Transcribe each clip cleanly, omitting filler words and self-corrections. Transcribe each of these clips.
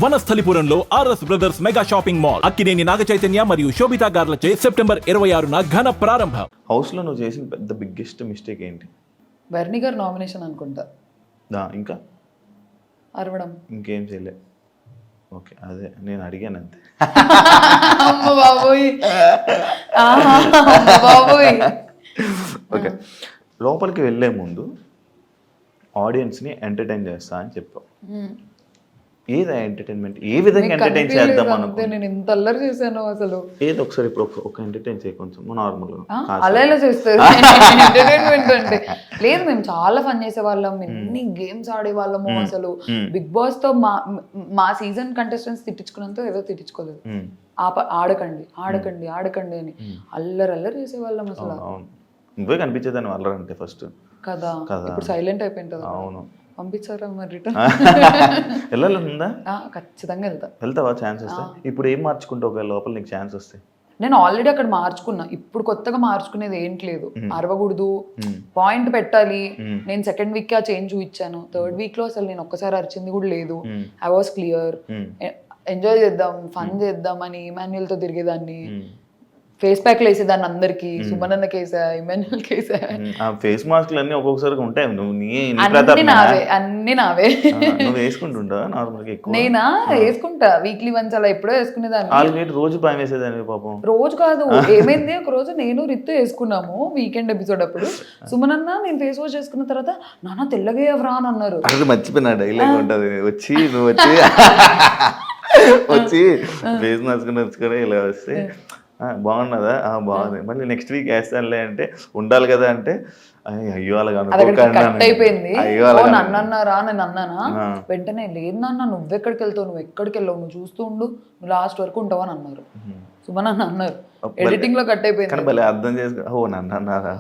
వనస్థలిపురంలో RS brothers mega shopping mall Akkineni Nagachaitanya మరియు Shobhita గార్లచే September 26న ఘన ప్రారంభం. హౌస్ లో నువ్వు చేసిన పెద్ద బిగ్గెస్ట్ మిస్టేక్ ఏంటి? బర్నీ గారు నామినేషన్ అనుకుంటా. ఇంకా అరవడం. ఇంకేం చేయలే. ఓకే, అదే నేను అడిగాను అంతే. అమ్మ బాబోయ్, అమ్మ బాబోయ్. ఓకే, లోపలికి వెళ్ళే ముందు ఆడియన్స్ని ఎంటర్టైన్ చేస్తా అని చెప్పావు. ఏదా ఎంటర్టైన్మెంట్? ఏ విధంగా ఎంటర్టైన్ చేద్దాం అనుకో. నేను ఇంత అల్లరి చేశాను అసలు. ఏదో ఒకసారి ఇప్పుడు ఒక ఎంటర్టైన్ చేయ కొంచెం నార్మల్ అలా ఎలా చేస్తారు ఎంటర్టైన్మెంట్ అంటే? లేదు, మేము చాలా ఫన్ చేసేవాళ్ళం, ఎన్ని గేమ్స్ ఆడేవాళ్ళము. అసలు బిగ్ బాస్ తో మా సీజన్ కంటెస్టెంట్స్ తిట్టించుకున్నంత ఏదో తిట్టించుకోలేదు. ఆడకండి ఆడకండి ఆడకండి అని అల్లరి చేసేవాళ్ళం అసలు. నువ్వే కనిపించేదాన్ని అల్లరంటే ఫస్ట్ కదా. ఇప్పుడు సైలెంట్ అయిపోయింది కదా. అవును, పంపించారా మరి రిటర్న్? వెళ్ళాలందా? ఖచ్చితంగా వెళ్తావా ఛాన్స్ వస్తే? ఇప్పుడు ఏం మార్చుకుంటావు ఒకవేళ లోపల నీకు ఛాన్స్ వస్తే? నేను ఆల్రెడీ అక్కడ మార్చుకున్నా, ఇప్పుడు కొత్తగా మార్చుకునేది ఏంటి లేదు. అరవకూడదు, పాయింట్ పెట్టాలి. నేను సెకండ్ వీక్ ఆ చేంజ్ చూపించాను. థర్డ్ వీక్ లో అసలు నేను ఒక్కసారి అరిచింది కూడా లేదు. I was clear. ఎంజాయ్ చేద్దాం, ఫన్ చేద్దాం అని ఇమాన్యుయల్ తో తిరిగేదాన్ని. ఫేస్ ప్యాక్ వేసేదాన్ని అందరికి. సుమనన్న కేసా, ఇమాన్యుయల్ కేసా. ఫేస్ మాస్క్లు అన్ని ఒక్కొక్కసారి ఉంటాయి. అన్ని నావే. వేసుకుంటుంటా నార్మల్ గా? నేనా వేసుకుంటా వీక్లీ వన్స్ అలా ఎప్పుడో వేసుకునేదాన్ని. రోజు భయం వేసేదాన్ని పాపం. రోజు కాదు, ఏమైంది ఒక రోజు నేను రిత్తు వేసుకున్నాము వీకెండ్ ఎపిసోడ్ అప్పుడు. సుమనన్న నేను ఫేస్ వాష్ చేసుకున్న తర్వాత నాన్న తెల్లగా ఎవరా అని అన్నారు. అది మర్చిపోయినా డైలాగ్ ఉంటది, వచ్చి నువ్వు వచ్చి ఫేస్ మాస్క్ నచ్చుకొని ఇలా వస్తే బాగున్నదా? బాగుంది. మళ్ళీ నెక్స్ట్ వీక్ వేస్తానులే అంటే ఉండాలి కదా అంటే అయ్యో అలాగా అయిపోయింది. నన్ను అన్నారా? నేను అన్నానా? వెంటనే లేదు నాన్న, నువ్వెక్కడికి వెళ్తావు, నువ్వు ఎక్కడికి వెళ్ళావు, నువ్వు చూస్తూ ఉండు, నువ్వు లాస్ట్ వరకు ఉంటావు అని అన్నారు. సుమన్ అని అన్నారు. ఎడిటింగ్ లో కట్ అయిపోయింది. అర్థం చేసుకో, ఓ నన్ను అన్నారా?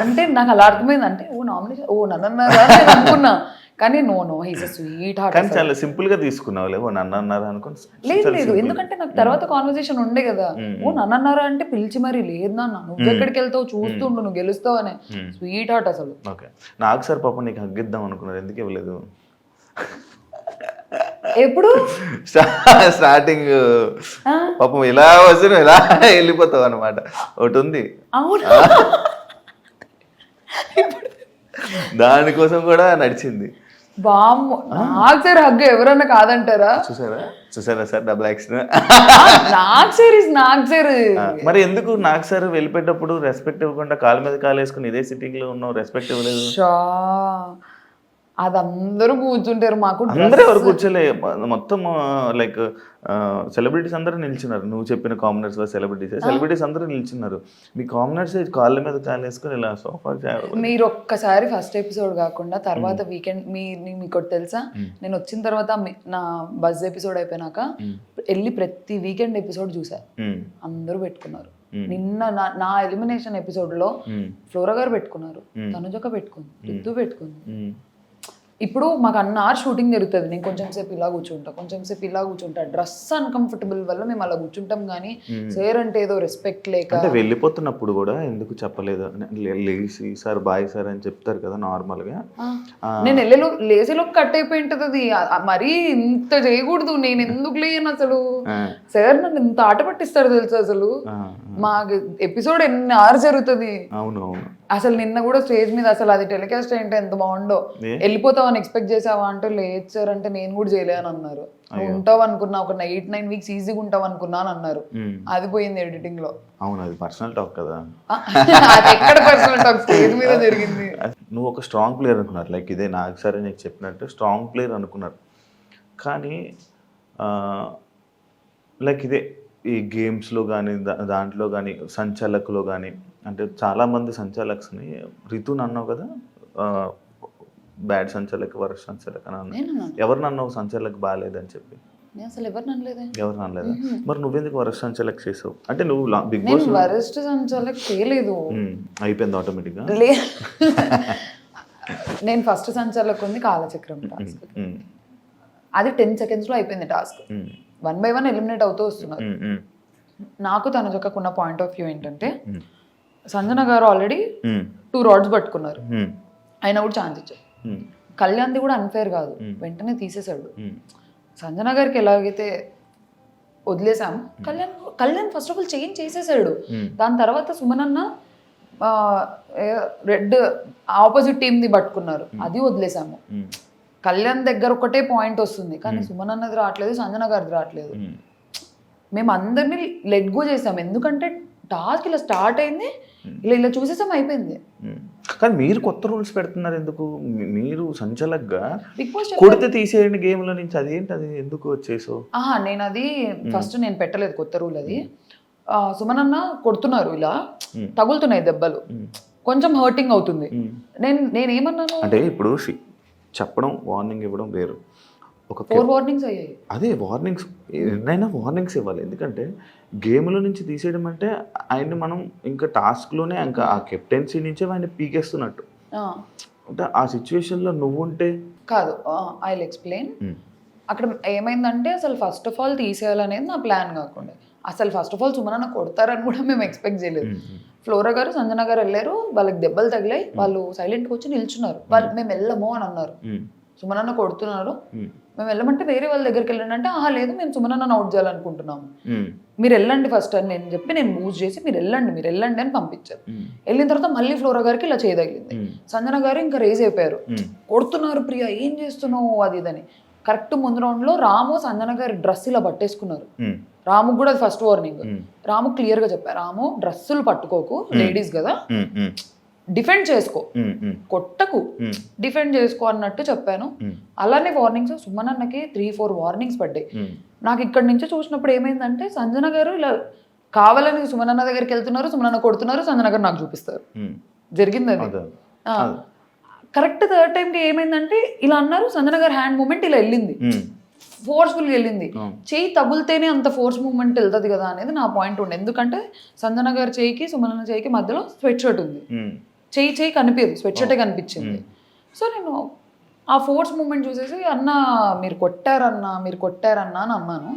అంటే నాకు అలా అర్థమైంది. అంటే ఓ నామినేషన్, ఓ నన్ను అన్నారా నేను అనుకున్నా. కానీ no he's a sweet heart. కానీ చాలా సింపుల్ గా తీసుకున్నావు. ఓ నన్ను అన్నారా అనుకుని. లేదు, ఎందుకంటే నాకు తర్వాత కాన్వర్సేషన్ ఉండే కదా. ఓ నన్ను అన్నారా అంటే పిలిచి మరి లేదు నాన్న, నువ్వు ఎక్కడికి వెళ్తావు చూస్తుండు, నువ్వు గెలుస్తావు అనే స్వీట్ హార్ట్ అసలు. ఓకే, నాకు సార్ పాపం నీకు హగ్గిద్దాం అనుకున్నారు, ఎందుకు ఇవ్వలేదు? ఎప్పుడు స్టార్టింగ్ పాపం ఇలా వచ్చి ఇలా వెళ్ళిపోతావు అనమాట. ఒకటి ఉంది, దానికోసం కూడా నడిచింది. బామ్మ నాకు సార్ హగ్గు ఎవరన్నా కాదంటారా? చూసారా సార్ డబుల్ యాక్షన్. నాకు సార్ మరి ఎందుకు నాకు సార్ వెళ్ళిపోయేటప్పుడు రెస్పెక్ట్ ఇవ్వకుండా కాలు మీద కాలు వేసుకుని ఇదే సిట్టింగ్ లో ఉన్నావు, రెస్పెక్ట్ ఇవ్వలేదు? అది అందరూ కూర్చుంటారు, మాకు అందరూ ఎవరు కూర్చోలే. మొత్తం లైక్ సెలబ్రిటీస్ అందరూ నిల్చున్నారు. నువ్వు చెప్పిన కామనర్స్ సెలబ్రిటీస్ అందరూ నిల్చున్నారు. మీ కామనర్స్ కాళ్ళ మీద కాలు వేసుకుని ఇలా సోఫా. మీరు ఒక్కసారి ఫస్ట్ ఎపిసోడ్ కాకుండా తర్వాత వీకెండ్ మీకు తెలుసా, నేను వచ్చిన తర్వాత నా బజ్ ఎపిసోడ్ అయిపోయినాక వెళ్ళి ప్రతి వీకెండ్ ఎపిసోడ్ చూసా. అందరూ పెట్టుకున్నారు. నిన్న నా ఎలిమినేషన్ ఎపిసోడ్ లో ఫ్లోరా గారు పెట్టుకున్నారు, తనుజక పెట్టుకుంది, రితు పెట్టుకుంది. ఇప్పుడు మాకు అన్నారు షూటింగ్ జరుగుతుంది, నేను కొంచెం సేపు ఇలా కూర్చుంటా, కొంచెం సేపు ఇలా కూర్చుంటా. డ్రెస్ అన్కంఫర్టబుల్ వల్ల మేము అలా కూర్చుంటాం. కానీ సార్ అంటే ఏదో రెస్పెక్ట్ లేక. అంటే వెళ్ళిపోతున్నప్పుడు కూడా ఎందుకు చెప్పలేదు? లేసి సార్ బాయ్ సార్ అని చెప్తారు కదా నార్మల్ గా. నేను లేసేలోకి కట్ అయిపోయి ఉంటుంది అది. మరీ ఇంత చేయకూడదు. నేను ఎందుకు లేను అసలు? సార్ నన్ను ఇంత ఆట పట్టిస్తారు తెలుసు అసలు. మాకు ఎపిసోడ్ ఎన్ని అవర్స్ జరుగుతుంది. అవునవును. అసలు నిన్న కూడా స్టేజ్ మీద అసలు అది టెలికాస్ట్ ఏంటో ఎంత బాగుండో. వెళ్ళిపోతావు అని ఎక్స్పెక్ట్ చేసావా అంటే లేదు సార్ అంటే నేను కూడా చేయలే అని అన్నారు. నువ్వు ఉంటావు అనుకున్నా, ఒక 8-9 వీక్స్ ఈజీగా ఉంటావు అనుకున్నా అని అన్నారు. అది పోయింది ఎడిటింగ్ లో. అవును, అది పర్సనల్ టాక్ కదా. అది ఎక్కడ పర్సనల్ టాక్, స్టేజ్ మీద జరిగింది. నువ్వు ఒక స్ట్రాంగ్ ప్లేయర్ అనుకున్నారు, లైక్ ఇదే నాకు సరే నీకు చెప్పినట్టు స్ట్రాంగ్ ప్లేయర్ అనుకున్నారు. కానీ లైక్ ఇదే ఈ గేమ్స్లో కానీ దాంట్లో కానీ సంచాలకులో కానీ, అంటే చాలామంది సంచాలక్స్ని రితుని అన్నావు కదా, బ్యాడ్ సంచాలక్ వరస్ సంచాలక్ అని అన్నావు. ఎవరిని అన్నావు సంచాలక్ బాగాలేదని చెప్పి? అసలు ఎవరిని అనలేదా? మరి నువ్వెందుకు వరస్ట్ సంచాలక్ చేసావు? అంటే నువ్వు బిగ్ బాస్ వరస్ట్ సంచాలక్ చేయలేదు, అయిపోయింది ఆటోమేటిక్గా. నేను ఫస్ట్ సంచాలక్ ఉంది కాలచక్రం టాస్క్, అది 10 seconds లో అయిపోయింది టాస్క్. 1 by 1 ఎలిమినేట్ అవుతూ వస్తున్నారు. నాకు తనుజకకున్న పాయింట్ ఆఫ్ వ్యూ ఏంటంటే, సంజన గారు ఆల్రెడీ 2 rods పట్టుకున్నారు, అయినా కూడా ఛాన్స్ ఇచ్చారు. కళ్యాణ్ది కూడా అన్ఫేర్ కాదు, వెంటనే తీసేశాడు. సంజన గారికి ఎలాగైతే వదిలేసాం, Kalyan first of all change చేసేసాడు. దాని తర్వాత సుమన్ అన్న రెడ్ ఆపోజిట్ టీమ్ని పట్టుకున్నారు, అది వదిలేసాము. కళ్యాణ్ దగ్గర ఒకటే పాయింట్ వస్తుంది, కానీ సుమన్ అన్నది రావట్లేదు, సంజన గారిది రావట్లేదు. మేము అందరినీ లెట్ గో చేసాం, ఎందుకంటే టాస్క్ ఇలా స్టార్ట్ అయింది, ఇలా చూసేసాం, అయిపోయింది. కానీ మీరు కొత్త రూల్స్ పెడుతున్నారు ఎందుకు? మీరు సంచలక్గా బిగ్ బాస్ కొడితే తీసేయండి గేమ్లో నుంచి, అదేంటి అది ఎందుకు వచ్చేసో? నేను అది ఫస్ట్ నేను పెట్టలేదు కొత్త రూల్ అది. సుమన్ అన్న కొడుతున్నారు, ఇలా తగులుతున్నాయి దెబ్బలు, కొంచెం హర్టింగ్ అవుతుంది. నేనేమన్నాను అంటే ఇప్పుడు చెప్పడం వార్నింగ్ ఇవ్వడం వేరు. ఒక 4 వార్నింగ్స్ అయ్యాయి. అదే వార్నింగ్స్, ఎన్నైనా వార్నింగ్స్ ఇవ్వాలి. ఎందుకంటే గేమ్లో నుంచి తీసేయడం అంటే ఆయన్ని మనం ఇంకా టాస్క్లోనే ఇంకా ఆ కెప్టెన్సీ నుంచే ఆయన పీకేస్తున్నట్టు. అంటే ఆ సిచ్యువేషన్లో నువ్వుంటే కాదు. I will explain. అక్కడ ఏమైందంటే అసలు ఫస్ట్ ఆఫ్ ఆల్ తీసేయాలనేది నా ప్లాన్ కాకుండా, అసలు ఫస్ట్ ఆఫ్ ఆల్ సుమన్ అన్న కొడతారని కూడా మేము ఎక్స్పెక్ట్ చేయలేదు. ఫ్లోరా గారు సంజన గారు వెళ్ళారు, వాళ్ళకి దెబ్బలు తగిలాయి, వాళ్ళు సైలెంట్గా వచ్చి నిల్చున్నారు. వాళ్ళు మేము వెళ్ళము అని అన్నారు. సుమన్ అన్న కొడుతున్నారు, మేము వెళ్ళమంటే వేరే వాళ్ళ దగ్గరికి వెళ్ళండి అంటే, లేదు మేము సుమన్ అన్న అవుట్ చేయాలనుకుంటున్నాము, మీరు వెళ్ళండి ఫస్ట్ అని నేను చెప్పి నేను మూవ్ చేసి మీరు వెళ్ళండి అని పంపించారు. వెళ్ళిన తర్వాత మళ్ళీ ఫ్లోరా గారికి ఇలా చేయదగిలింది. సంజన గారు ఇంకా రేజ్ అయిపోయారు, కొడుతున్నారు ప్రియా ఏం చేస్తున్నావు అది ఇదని. కరెక్ట్ ముందు రౌండ్ లో రాము సంజన గారి డ్రెస్ ఇలా పట్టేసుకున్నారు. రాము కూడా అది ఫస్ట్ వార్నింగ్. రాము క్లియర్ గా చెప్పారు, రాము డ్రెస్సులు పట్టుకోకు, లేడీస్ కదా, డిఫెండ్ చేసుకో, కొట్టకు, డిఫెండ్ చేసుకో అన్నట్టు చెప్పాను. అలానే వార్నింగ్స్ సుమన్ అన్నకి 3-4 వార్నింగ్స్ పడ్డాయి. నాకు ఇక్కడ నుంచి చూసినప్పుడు ఏమైందంటే సంజన గారు ఇలా కావాలని సుమన్ అన్న దగ్గరికి వెళ్తున్నారు, సుమన్ అన్న కొడుతున్నారు, సంజన గారు నాకు చూపిస్తారు. జరిగింది అది. కరెక్ట్ థర్డ్ టైంకి ఏమైందంటే ఇలా అన్నారు, సంజన గారు హ్యాండ్ మూమెంట్ ఇలా వెళ్ళింది, ఫోర్స్ఫుల్గా వెళ్ళింది. చెయ్యి తగులితేనే అంత ఫోర్స్ మూమెంట్ వెళ్తుంది కదా అనేది నా పాయింట్ ఉండే. ఎందుకంటే సంజన గారి చేయికి సుమన్ అన్న చేయికి మధ్యలో స్వెట్ షర్ట్ ఉంది, చెయ్యి కనిపించదు, స్వెట్ షర్టే కనిపించింది. సో నేను ఆ ఫోర్స్ మూమెంట్ చూసేసి అన్న మీరు కొట్టారన్నా అని అన్నాను.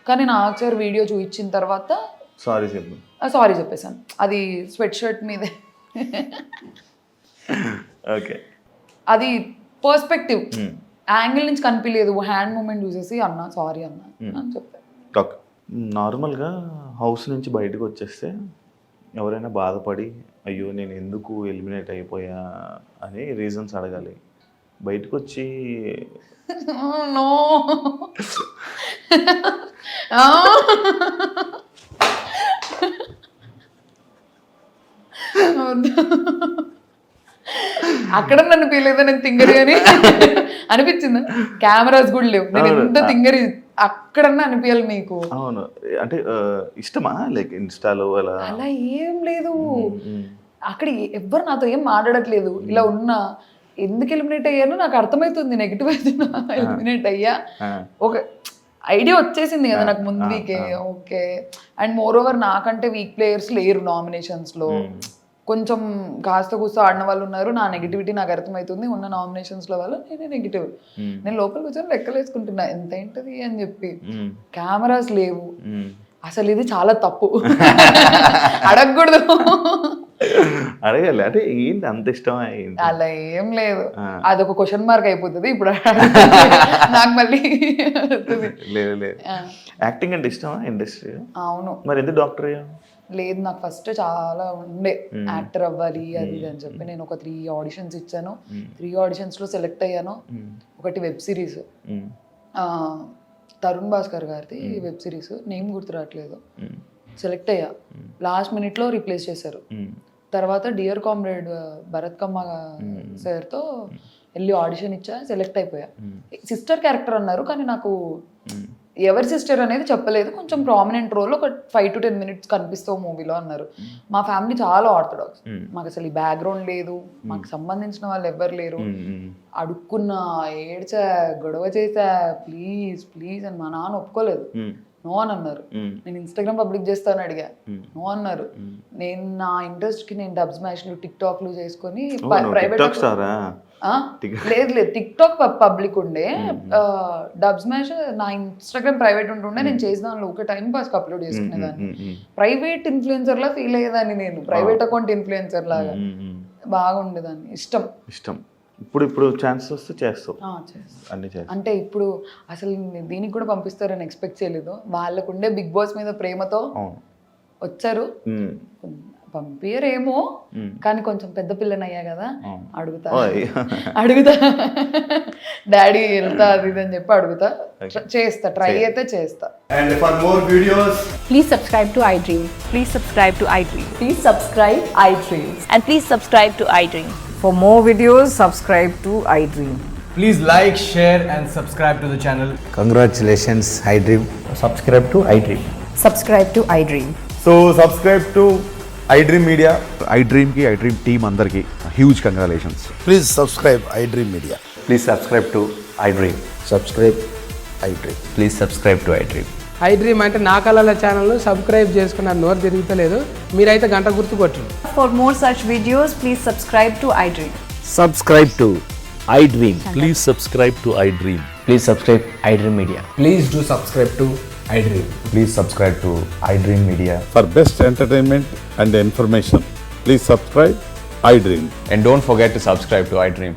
కానీ నా ఒకసారి వీడియో చూపించిన తర్వాత సారీ చెప్పేశాను, అది స్వెట్ షర్ట్ మీదే. ఓకే, అది పర్స్పెక్టివ్ యాంగిల్ నుంచి కనిపించలేదు, హ్యాండ్ మూమెంట్ చూసేసి అన్న సారీ అన్న అని చెప్పాను. నార్మల్గా హౌస్ నుంచి బయటకు వచ్చేస్తే ఎవరైనా బాధపడి అయ్యో నేను ఎందుకు ఎలిమినేట్ అయిపోయా అని రీజన్స్ అడగాలి. బయటకు వచ్చి నో అక్కడ నన్ను పీలేదా నేను తింగరి అని అనిపించింది. కెమెరాస్ కూడా లేవు, నేను ఎంత తింగరి అక్కడన్నా అనిపించాలి మీకు. అవును, అంటే ఇష్టమా లైక్ ఇన్స్టాలో అలా? అలా ఏం లేదు, అక్కడ ఎవ్వరు నాతో ఏం మాట్లాడట్లేదు. ఇలా ఉన్నా ఎందుకు ఎలిమినేట్ అయ్యానో నాకు అర్థమవుతుంది, నెగిటివ్ అవుతున్నా ఎలిమినేట్ అయ్యా, ఒక ఐడియా వచ్చేసింది కదా నాకు ముందు వీకే. ఓకే, అండ్ మోర్ ఓవర్ నాకంటే వీక్ ప్లేయర్స్ లేరు నామినేషన్స్లో, కొంచెం కాస్త కూస్త ఆడిన వాళ్ళు ఉన్నారు. నా నెగిటివిటీ నాకు అర్థమవుతుంది, ఉన్న నామినేషన్స్లో వాళ్ళు నేనే నెగిటివ్. నేను లోపలికి వచ్చాను లెక్కలు వేసుకుంటున్నా ఎంత ఏంటది అని చెప్పి. కెమెరాస్ లేవు, అసలు ఇది చాలా తప్పు, అడగకూడదు. అడగాలి అంటే ఏంటి అంత ఇష్టం? అలా ఏం లేదు, అదొక క్వశ్చన్ మార్క్ అయిపోతుంది ఇప్పుడు నాకు మళ్ళీ. లేదు లేదు, యాక్టింగ్ అంటే ఇష్టమా ఇండస్ట్రీ? అవును. మరి ఎందుకు డాక్టర్ అయ్యా? లేదు, నాకు ఫస్ట్ చాలా ఉండే యాక్టర్ అవ్వాలి అది అని చెప్పి. నేను ఒక 3 ఆడిషన్స్ ఇచ్చాను, 3 ఆడిషన్స్లో సెలెక్ట్ అయ్యాను. ఒకటి వెబ్ సిరీస్, తరుణ్ భాస్కర్ గారిది వెబ్ సిరీస్, నేమ్ గుర్తురావట్లేదు, సెలెక్ట్ అయ్యా. లాస్ట్ మినిట్లో రీప్లేస్ చేశారు. తర్వాత డియర్ కామ్రేడ్ భరత్ కమ్మ సార్తో వెళ్ళి ఆడిషన్ ఇచ్చా, సెలెక్ట్ అయిపోయా. సిస్టర్ క్యారెక్టర్ అన్నారు, కానీ నాకు ఎవరి సిస్టర్ అనేది చెప్పలేదు. కొంచెం ప్రామినెంట్ రోల్, ఒక 5 to 10 minutes కనిపిస్తావు మూవీలో అన్నారు. మా ఫ్యామిలీ చాలా ఆర్థడాక్స్, మాకు అసలు ఈ బ్యాక్గ్రౌండ్ లేదు, మాకు సంబంధించిన వాళ్ళు ఎవ్వరు లేరు. అడుక్కున్నా, ఏడ్చా, గొడవ చేసా, ప్లీజ్ అని. మా నాన్న ఒప్పుకోలేదు, నో అని అన్నారు. నేను ఇన్స్టాగ్రామ్ పబ్లిక్ చేస్తాను అడిగా, నో అన్నారు. నేను నా ఇంట్రెస్ట్కి నేను డబ్ స్మాష్లు టిక్టాక్లు చేసుకొని ప్రైవేట్, లేదు టిక్ టాక్ పబ్లిక్ ఉండే, డబ్ స్మాష్ నా ఇన్స్టాగ్రామ్ ప్రైవేట్ ఉంటుండే. నేను చేసిన దానిలో ఒక టైం పాస్కి అప్లోడ్ చేసుకునేదాన్ని. ప్రైవేట్ ఇన్ఫ్లుయెన్సర్ లా ఫీల్ అయ్యేదాన్ని నేను, ప్రైవేట్ అకౌంట్ ఇన్ఫ్లుయెన్సర్ లాగా బాగుండేదాన్ని. ఇష్టం. ఇప్పుడు ఛాన్స్ వస్తే చేస్తావు, చేస్తా. అన్ని చేస్తావు. అంటే ఇప్పుడు అసలు దీనికి కూడా పంపిస్తారని ఎక్స్పెక్ట్ చేయలేదు. వాళ్ళకుండే బిగ్ బాస్ మీద ప్రేమతో అవును. వచ్చారు. పంపియరేమో కానీ కొంచెం పెద్ద పిల్లని అయ్యా కదా, అడుగుతా డాడీ వెళ్తా అది ఇది అని చెప్పి అడుగుతా, చేస్తా, ట్రై అయితే చేస్తా. And for more videos, Please subscribe to iDream. Please subscribe to iDream. Please subscribe iDreams. And please subscribe to iDream. For more videos, subscribe to iDream. please like, share and subscribe to the channel. Congratulations, iDream. Subscribe to iDream. Subscribe to iDream. So subscribe to iDream Media. iDream ki iDream team andarki huge congratulations. Please subscribe iDream Media. Please subscribe to iDream. Subscribe iDream. Please subscribe to iDream. iDream అంటే నా కళల channel subscribe చేసుకున్న నోరు తిరుగుతలేదు, మీరైతే గంట గుర్తు కొట్టండి. For more such videos, please subscribe to iDream. Subscribe to iDream. Please subscribe to iDream. Please subscribe iDream Media. Please do subscribe to iDream. Please subscribe to iDream Media. For best entertainment and information, please subscribe iDream. And don't forget to subscribe to iDream.